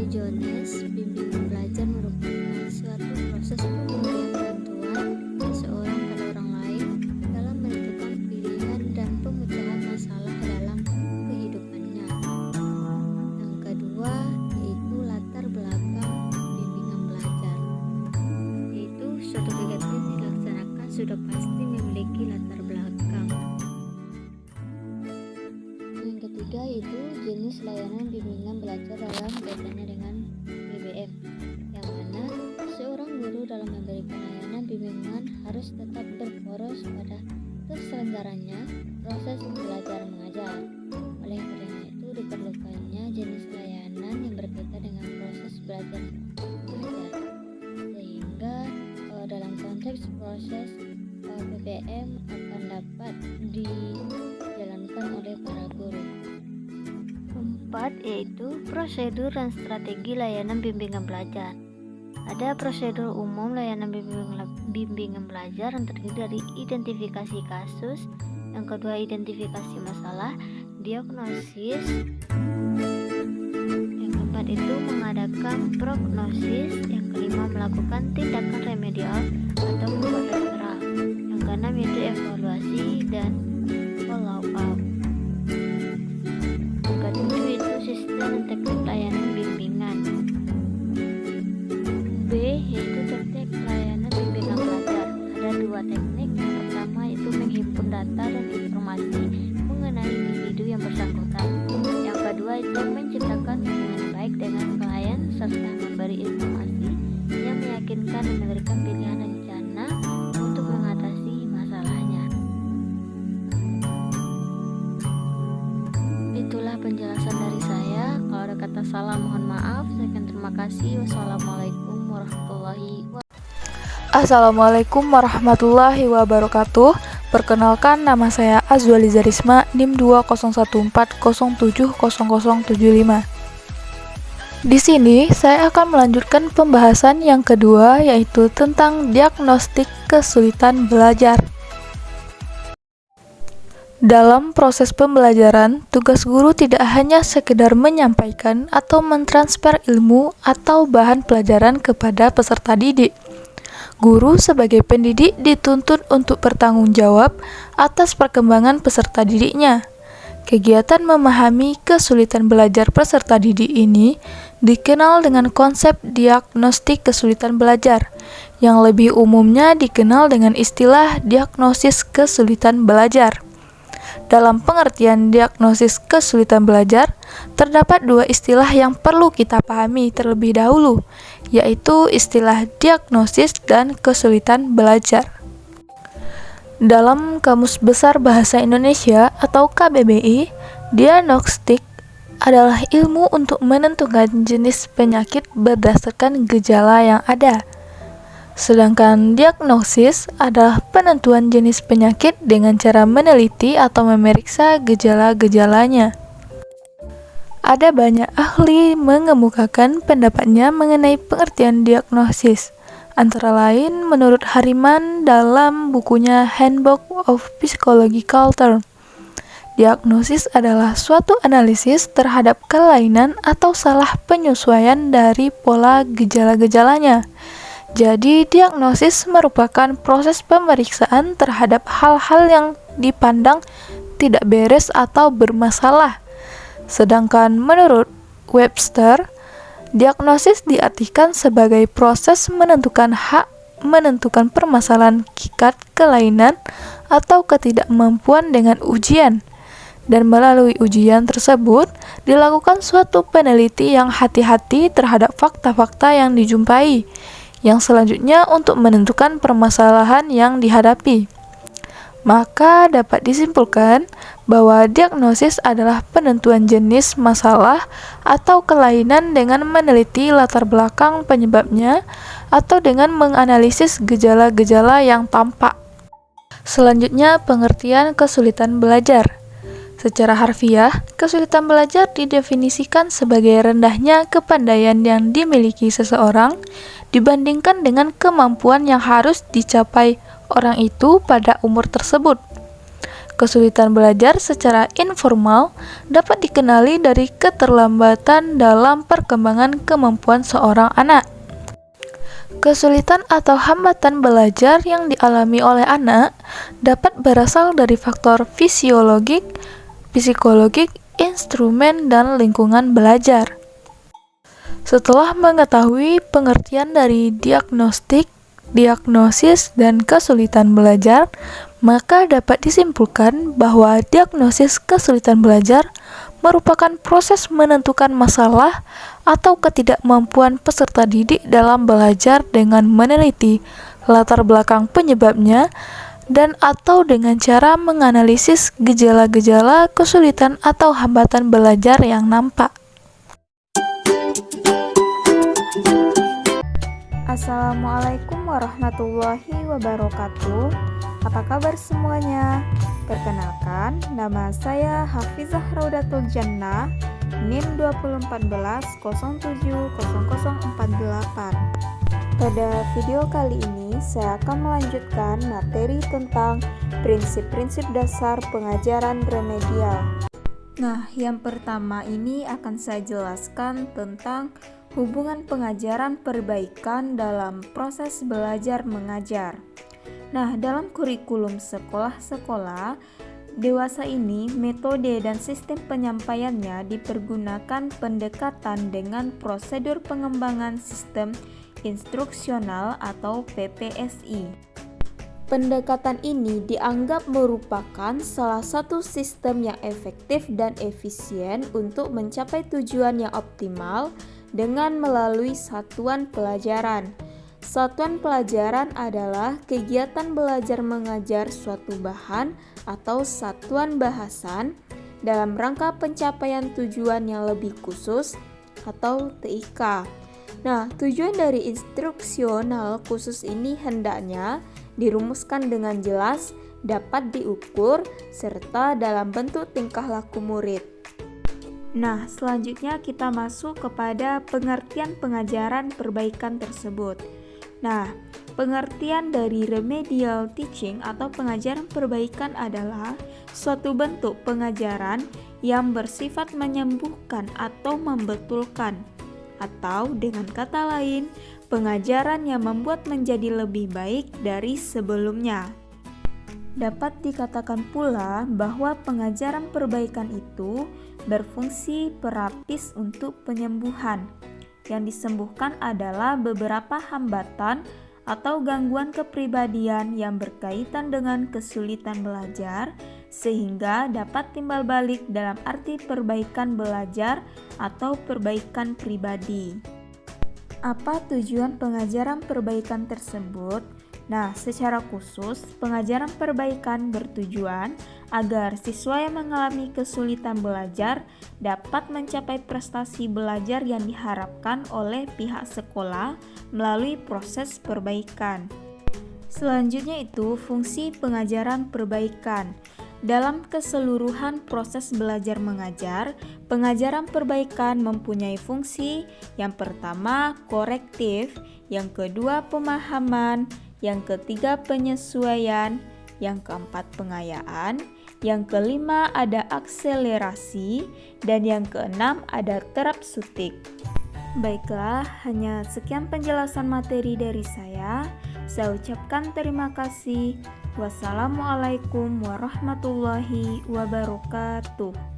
Jones, bimbingan belajar merupakan suatu proses pemberian bantuan seseorang pada orang lain dalam menentukan pilihan dan pemecahan masalah dalam kehidupannya. Yang kedua yaitu latar belakang bimbingan belajar, yaitu suatu kegiatan yang dilaksanakan sudah pasti memiliki latar belakang. Yang ketiga yaitu jenis layanan bimbingan belajar dalam kaitannya dengan BBM, yang mana seorang guru dalam memberikan layanan bimbingan harus tetap berfokus pada terselenggaranya proses belajar mengajar. Oleh karena itu diperlukannya jenis layanan yang berkaitan dengan proses belajar mengajar, sehingga dalam konteks proses BBM akan dapat dijalankan oleh para guru. Keempat yaitu prosedur dan strategi layanan bimbingan belajar. Ada prosedur umum layanan bimbingan belajar yang terdiri dari identifikasi kasus, yang kedua identifikasi masalah, diagnosis, yang keempat itu mengadakan prognosis, yang kelima melakukan tindakan remedial atau membuat referral, yang keenam yaitu evaluasi dan follow up. Yang ketujuh itu sistem dan teknik layanan bimbingan. B yaitu teknik layanan bimbingan belajar. Ada dua teknik. Yang pertama itu menghimpun data dan informasi mengenai individu yang bersangkutan. Yang kedua itu menciptakan hubungan baik dengan klien serta memberi informasi yang meyakinkan dan memberikan pilihan rencana untuk mengatasi masalahnya. Itulah penjelasan dari saya. Kalau ada kata salah mohon maaf. Saya terima kasih. Wassalamualaikum warahmatullahi wabarakatuh. Assalamualaikum warahmatullahi wabarakatuh. Perkenalkan, nama saya Azwaliza Risma, NIM 20140700075. Di sini saya akan melanjutkan pembahasan yang kedua, yaitu tentang diagnostik kesulitan belajar. Dalam proses pembelajaran, tugas guru tidak hanya sekedar menyampaikan atau mentransfer ilmu atau bahan pelajaran kepada peserta didik. Guru sebagai pendidik dituntut untuk bertanggung jawab atas perkembangan peserta didiknya. Kegiatan memahami kesulitan belajar peserta didik ini dikenal dengan konsep diagnostik kesulitan belajar, yang lebih umumnya dikenal dengan istilah diagnosis kesulitan belajar. Dalam pengertian diagnosis kesulitan belajar, terdapat dua istilah yang perlu kita pahami terlebih dahulu, yaitu istilah diagnosis dan kesulitan belajar. Dalam Kamus Besar Bahasa Indonesia atau KBBI, diagnostik adalah ilmu untuk menentukan jenis penyakit berdasarkan gejala yang ada. Sedangkan diagnosis adalah penentuan jenis penyakit dengan cara meneliti atau memeriksa gejala-gejalanya. Ada banyak ahli mengemukakan pendapatnya mengenai pengertian diagnosis. Antara lain menurut Hariman dalam bukunya Handbook of Psychological Terms. Diagnosis adalah suatu analisis terhadap kelainan atau salah penyesuaian dari pola gejala-gejalanya. Jadi, diagnosis merupakan proses pemeriksaan terhadap hal-hal yang dipandang tidak beres atau bermasalah. Sedangkan menurut Webster, diagnosis diartikan sebagai proses menentukan permasalahan kikat kelainan atau ketidakmampuan dengan ujian. Dan melalui ujian tersebut, dilakukan suatu peneliti yang hati-hati terhadap fakta-fakta yang dijumpai, yang selanjutnya untuk menentukan permasalahan yang dihadapi. Maka dapat disimpulkan bahwa diagnosis adalah penentuan jenis masalah atau kelainan dengan meneliti latar belakang penyebabnya atau dengan menganalisis gejala-gejala yang tampak. Selanjutnya, pengertian kesulitan belajar. Secara harfiah, kesulitan belajar didefinisikan sebagai rendahnya kepandaian yang dimiliki seseorang dibandingkan dengan kemampuan yang harus dicapai orang itu pada umur tersebut. Kesulitan belajar secara informal dapat dikenali dari keterlambatan dalam perkembangan kemampuan seorang anak. Kesulitan atau hambatan belajar yang dialami oleh anak dapat berasal dari faktor fisiologik, psikologik, instrumen, dan lingkungan belajar. Setelah mengetahui pengertian dari diagnostik, diagnosis, dan kesulitan belajar, maka dapat disimpulkan bahwa diagnosis kesulitan belajar merupakan proses menentukan masalah atau ketidakmampuan peserta didik dalam belajar dengan meneliti latar belakang penyebabnya dan atau dengan cara menganalisis gejala-gejala kesulitan atau hambatan belajar yang nampak. Assalamualaikum warahmatullahi wabarakatuh. Apa kabar semuanya? Perkenalkan, nama saya Hafizah Raudatul Jannah, NIM 2014070048. Pada video kali ini, saya akan melanjutkan materi tentang prinsip-prinsip dasar pengajaran remedial. Nah, yang pertama ini akan saya jelaskan tentang hubungan pengajaran perbaikan dalam proses belajar mengajar. Nah, dalam kurikulum sekolah-sekolah dewasa ini, metode dan sistem penyampaiannya dipergunakan pendekatan dengan prosedur pengembangan sistem instruksional atau PPSI. Pendekatan ini dianggap merupakan salah satu sistem yang efektif dan efisien untuk mencapai tujuan yang optimal dengan melalui satuan pelajaran. Satuan pelajaran adalah kegiatan belajar mengajar suatu bahan atau satuan bahasan dalam rangka pencapaian tujuan yang lebih khusus atau TIK. Nah, tujuan dari instruksional khusus ini hendaknya dirumuskan dengan jelas, dapat diukur, serta dalam bentuk tingkah laku murid. Nah, selanjutnya kita masuk kepada pengertian pengajaran perbaikan tersebut. Nah, pengertian dari remedial teaching atau pengajaran perbaikan adalah suatu bentuk pengajaran yang bersifat menyembuhkan atau membetulkan, atau dengan kata lain, pengajaran yang membuat menjadi lebih baik dari sebelumnya. Dapat dikatakan pula bahwa pengajaran perbaikan itu berfungsi perapis untuk penyembuhan. Yang disembuhkan adalah beberapa hambatan atau gangguan kepribadian yang berkaitan dengan kesulitan belajar, sehingga dapat timbal balik dalam arti perbaikan belajar atau perbaikan pribadi. Apa tujuan pengajaran perbaikan tersebut? Nah, secara khusus, pengajaran perbaikan bertujuan agar siswa yang mengalami kesulitan belajar dapat mencapai prestasi belajar yang diharapkan oleh pihak sekolah melalui proses perbaikan. Selanjutnya itu fungsi pengajaran perbaikan. Dalam keseluruhan proses belajar mengajar, pengajaran perbaikan mempunyai fungsi yang pertama korektif, yang kedua pemahaman, yang ketiga penyesuaian, yang keempat pengayaan, yang kelima ada akselerasi, dan yang keenam ada terapeutik. Baiklah, hanya sekian penjelasan materi dari saya. Saya ucapkan terima kasih. Wassalamualaikum warahmatullahi wabarakatuh.